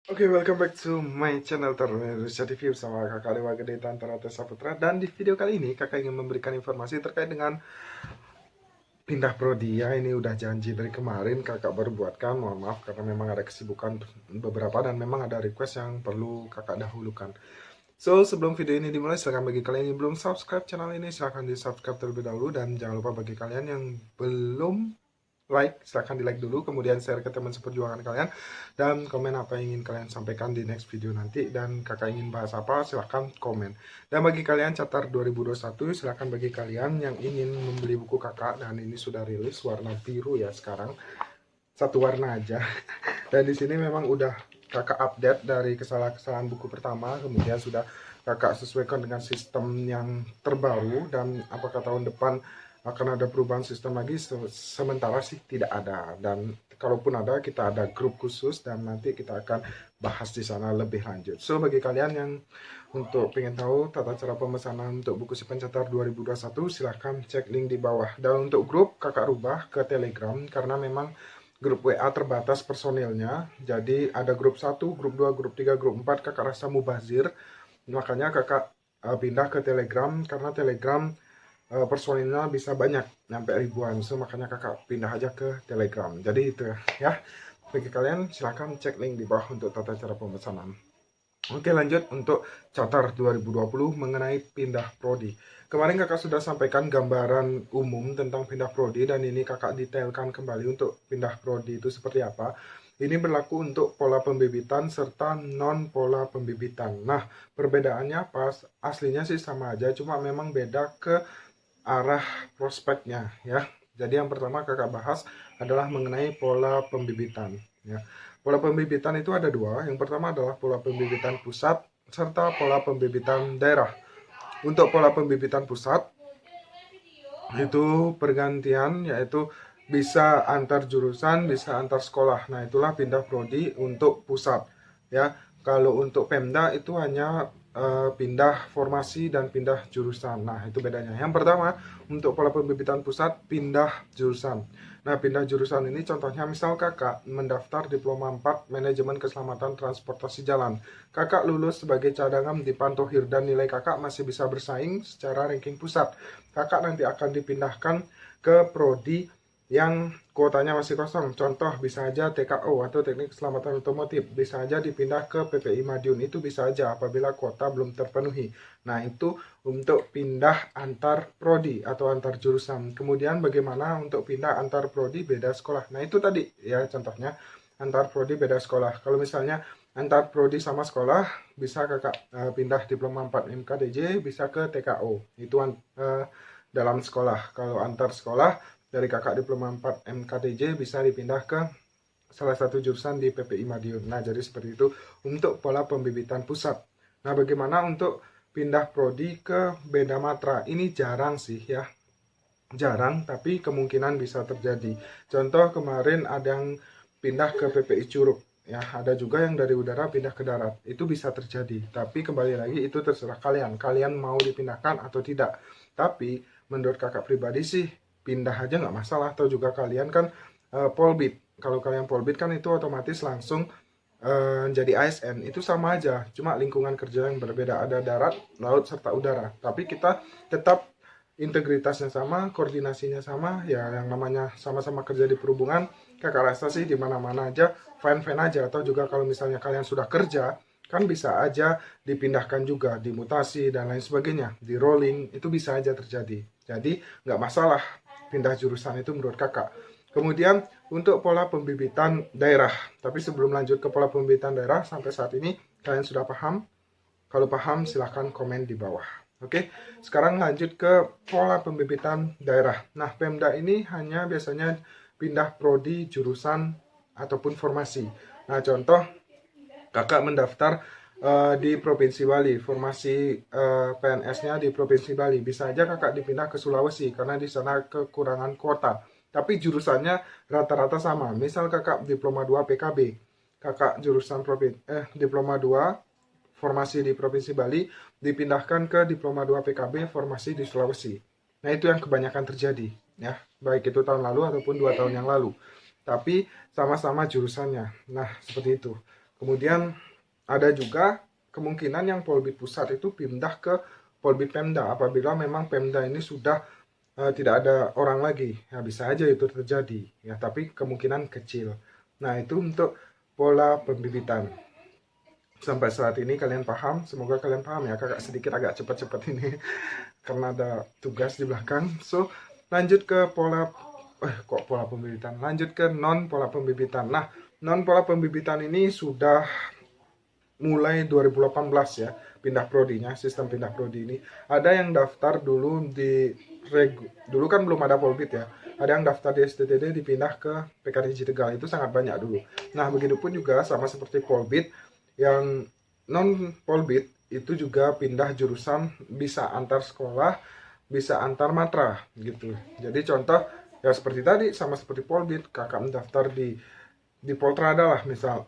Oke, welcome back to my channel Terus Review sama kakak Dewa Gede Tantara Tessa Putra. Dan di video kali ini kakak ingin memberikan informasi terkait dengan pindah prodi ya. Ini udah janji dari kemarin kakak baru buatkan. Mohon maaf karena memang ada kesibukan beberapa dan memang ada request yang perlu kakak dahulukan. So, sebelum video ini dimulai, silahkan bagi kalian yang belum subscribe channel ini, silahkan di subscribe terlebih dahulu. Dan jangan lupa bagi kalian yang belum like, silahkan di like dulu, kemudian share ke teman seperjuangan kalian, dan komen apa yang ingin kalian sampaikan di next video nanti, dan kakak ingin bahas apa, silahkan komen. Dan bagi kalian catar 2021, silahkan bagi kalian yang ingin membeli buku kakak, dan ini sudah rilis warna biru ya sekarang, satu warna aja. Dan di sini memang udah kakak update dari kesalahan-kesalahan buku pertama, kemudian sudah kakak sesuaikan dengan sistem yang terbaru, dan apakah tahun depan akan ada perubahan sistem lagi, sementara sih tidak ada. Dan kalaupun ada, kita ada grup khusus dan nanti kita akan bahas di sana lebih lanjut. So, bagi kalian yang untuk pengen tahu tata cara pemesanan untuk buku si pencetar 2021, silahkan cek link di bawah. Dan untuk grup, kakak rubah ke Telegram karena memang grup WA terbatas personilnya. Jadi ada grup 1, grup 2, grup 3, grup 4, kakak rasa mubazir. Makanya kakak pindah ke Telegram karena Telegram personilnya bisa banyak, sampai ribuan. So, makanya kakak pindah aja ke Telegram. Jadi itu ya. Bagi kalian silahkan cek link di bawah untuk tata cara pemesanan. Oke, lanjut untuk Catar 2020 mengenai pindah prodi. Kemarin kakak sudah sampaikan gambaran umum tentang pindah prodi dan ini kakak detailkan kembali untuk pindah prodi itu seperti apa. Ini berlaku untuk pola pembibitan serta non pola pembibitan. Nah, perbedaannya apa? Aslinya sih sama aja, cuma memang beda ke arah prospeknya ya. Jadi yang pertama kakak bahas adalah mengenai pola pembibitan ya. Pola pembibitan itu ada dua. Yang pertama adalah pola pembibitan pusat serta pola pembibitan daerah. Untuk pola pembibitan pusat itu pergantian, yaitu bisa antar jurusan, bisa antar sekolah. Nah, itulah pindah prodi untuk pusat ya. Kalau untuk Pemda itu hanya pindah formasi dan pindah jurusan. Nah, itu bedanya. Yang pertama, untuk pola pembibitan pusat pindah jurusan. Nah, pindah jurusan ini contohnya misal kakak mendaftar diploma 4 manajemen keselamatan transportasi jalan. Kakak lulus sebagai cadangan di Pantohir dan nilai kakak masih bisa bersaing secara ranking pusat. Kakak nanti akan dipindahkan ke prodi yang kuotanya masih kosong. Contoh bisa aja TKO atau teknik keselamatan otomotif, bisa aja dipindah ke PPI Madiun, itu bisa aja apabila kuota belum terpenuhi. Nah, itu untuk pindah antar prodi atau antar jurusan. Kemudian bagaimana untuk pindah antar prodi beda sekolah. Nah, itu tadi ya contohnya antar prodi beda sekolah. Kalau misalnya antar prodi sama sekolah, bisa kakak pindah diploma 4 MKDJ, bisa ke TKO. Itu dalam sekolah. Kalau antar sekolah, dari kakak diploma 4 MKTJ bisa dipindah ke salah satu jurusan di PPI Madiun. Nah, jadi seperti itu untuk pola pembibitan pusat. Nah, bagaimana untuk pindah prodi ke beda matra? Ini jarang sih ya. Jarang, tapi kemungkinan bisa terjadi. Contoh kemarin ada yang pindah ke PPI Curug. Ya, ada juga yang dari udara pindah ke darat. Itu bisa terjadi. Tapi kembali lagi itu terserah kalian. Kalian mau dipindahkan atau tidak. Tapi menurut kakak pribadi sih pindah aja nggak masalah. Atau juga kalian kan polbit. Kalau kalian polbit kan itu otomatis langsung jadi ASN. Itu sama aja. Cuma lingkungan kerja yang berbeda. Ada darat, laut, serta udara. Tapi kita tetap integritasnya sama, koordinasinya sama, ya yang namanya sama-sama kerja di perhubungan, kakak rasa sih di mana-mana aja fine-fine aja. Atau juga kalau misalnya kalian sudah kerja, kan bisa aja dipindahkan juga, dimutasi dan lain sebagainya, di rolling, itu bisa aja terjadi. Jadi nggak masalah pindah jurusan itu menurut kakak. Kemudian untuk pola pembibitan daerah, tapi sebelum lanjut ke pola pembibitan daerah, sampai saat ini kalian sudah paham? Kalau paham silahkan komen di bawah. Oke, sekarang lanjut ke pola pembibitan daerah. Nah, Pemda ini hanya biasanya pindah prodi, jurusan, ataupun formasi. Nah, contoh kakak mendaftar di Provinsi Bali, formasi PNS-nya di Provinsi Bali. Bisa aja kakak dipindah ke Sulawesi, karena di sana kekurangan kuota. Tapi jurusannya rata-rata sama. Misal kakak diploma 2 PKB, kakak jurusan diploma 2 formasi di Provinsi Bali, dipindahkan ke diploma 2 PKB formasi di Sulawesi. Nah, itu yang kebanyakan terjadi ya, baik itu tahun lalu ataupun 2 tahun yang lalu. Tapi sama-sama jurusannya. Nah, seperti itu. Kemudian ada juga kemungkinan yang Polbit pusat itu pindah ke Polbit Pemda apabila memang Pemda ini sudah tidak ada orang lagi. Ya bisa aja itu terjadi ya, tapi kemungkinan kecil. Nah, itu untuk pola pembibitan. Sampai saat ini kalian paham? Semoga kalian paham ya. Kakak sedikit agak cepat-cepat ini karena ada tugas di belakang. So, lanjut ke pola pola pembibitan. Lanjut ke non pola pembibitan. Nah, non pola pembibitan ini sudah mulai 2018 ya, pindah prodinya, sistem pindah prodi ini. Ada yang daftar dulu di dulu kan belum ada Polbit ya. Ada yang daftar di STTD dipindah ke PKDJ Tegal, itu sangat banyak dulu. Nah, begitupun juga sama seperti Polbit yang non Polbit itu juga pindah jurusan, bisa antar sekolah, bisa antar matra gitu. Jadi contoh ya seperti tadi, sama seperti Polbit, kakak mendaftar di Poltrada lah misal.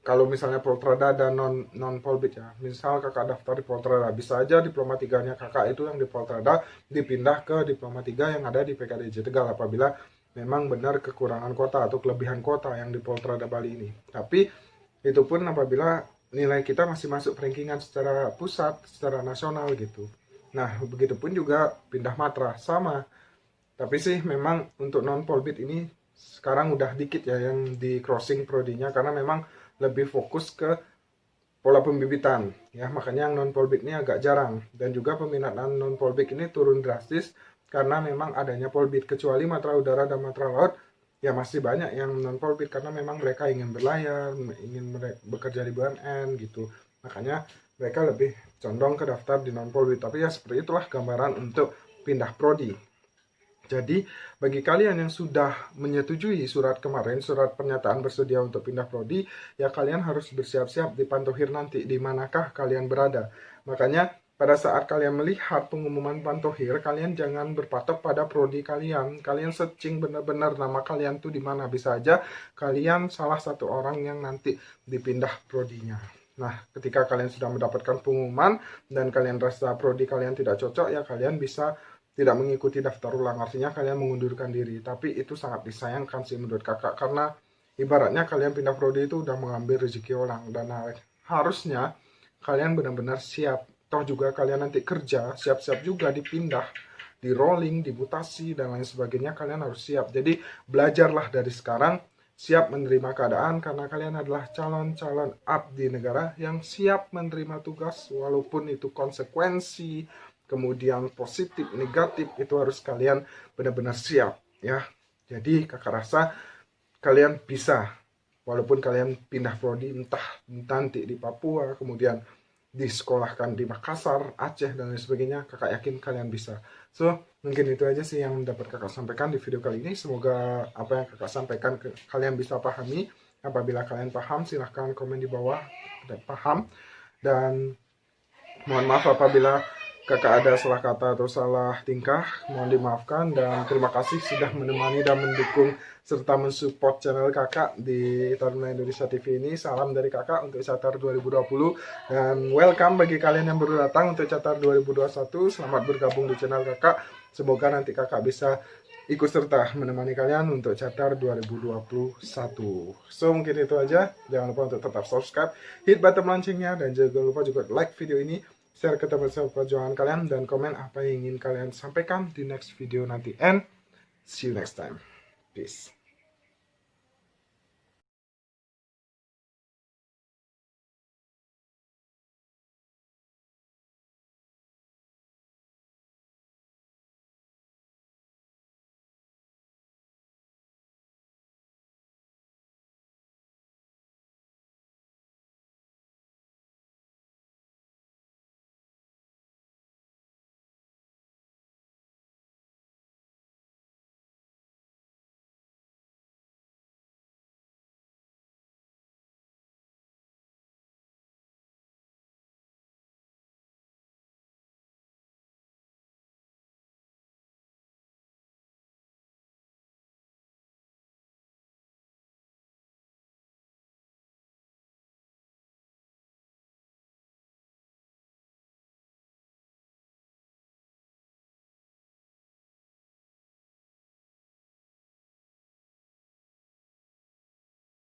Kalau misalnya Poltrada dan non Polbit ya, misal kakak daftar di Poltrada, bisa aja diploma 3-nya kakak itu yang di Poltrada dipindah ke diploma 3 yang ada di PKDJ Tegal apabila memang benar kekurangan kota atau kelebihan kota yang di Poltrada Bali ini. Tapi itu pun apabila nilai kita masih masuk rankingan secara pusat, secara nasional gitu. Nah, begitupun juga pindah matra sama. Tapi sih memang untuk non Polbit ini sekarang udah dikit ya yang di crossing prodinya, karena memang lebih fokus ke pola pembibitan ya, makanya yang non polbik ini agak jarang, dan juga peminatan non polbik ini turun drastis karena memang adanya polbit. Kecuali matra udara dan matra laut ya masih banyak yang non polbit karena memang mereka ingin berlayar, ingin bekerja di BUMN gitu, makanya mereka lebih condong ke daftar di non polbit. Tapi ya seperti itulah gambaran untuk pindah prodi. Jadi, bagi kalian yang sudah menyetujui surat kemarin, surat pernyataan bersedia untuk pindah prodi, ya kalian harus bersiap-siap di Pantohir nanti, di manakah kalian berada. Makanya, pada saat kalian melihat pengumuman Pantohir, kalian jangan berpatok pada prodi kalian. Kalian searching benar-benar nama kalian tuh di mana. Bisa aja kalian salah satu orang yang nanti dipindah prodinya. Nah, ketika kalian sudah mendapatkan pengumuman dan kalian rasa prodi kalian tidak cocok, ya kalian bisa tidak mengikuti daftar ulang, artinya kalian mengundurkan diri. Tapi itu sangat disayangkan sih menurut kakak, karena ibaratnya kalian pindah prodi itu udah mengambil rezeki orang, dan harusnya kalian benar-benar siap. Toh juga kalian nanti kerja, siap-siap juga dipindah, di rolling, dimutasi, dan lain sebagainya, kalian harus siap. Jadi belajarlah dari sekarang, siap menerima keadaan, karena kalian adalah calon-calon abdi negara yang siap menerima tugas, walaupun itu konsekuensi, kemudian positif, negatif, itu harus kalian benar-benar siap ya. Jadi kakak rasa kalian bisa, walaupun kalian pindah prodi entah nanti di Papua, kemudian disekolahkan di Makassar, Aceh, dan lain sebagainya, kakak yakin kalian bisa. So, mungkin itu aja sih yang dapat kakak sampaikan di video kali ini. Semoga apa yang kakak sampaikan kalian bisa pahami. Apabila kalian paham, silahkan komen di bawah paham. Dan mohon maaf apabila kakak ada salah kata atau salah tingkah, mohon dimaafkan, dan terima kasih sudah menemani dan mendukung serta mensupport channel kakak di Taruna Indonesia TV ini. Salam dari kakak untuk Catar 2020, dan welcome bagi kalian yang baru datang untuk Catar 2021. Selamat bergabung di channel kakak. Semoga nanti kakak bisa ikut serta menemani kalian untuk Catar 2021. So, mungkin itu aja. Jangan lupa untuk tetap subscribe, hit button loncengnya, dan jangan lupa juga like video ini, share ke teman-teman perjuangan kalian, dan komen apa yang ingin kalian sampaikan di next video nanti. And see you next time. Peace.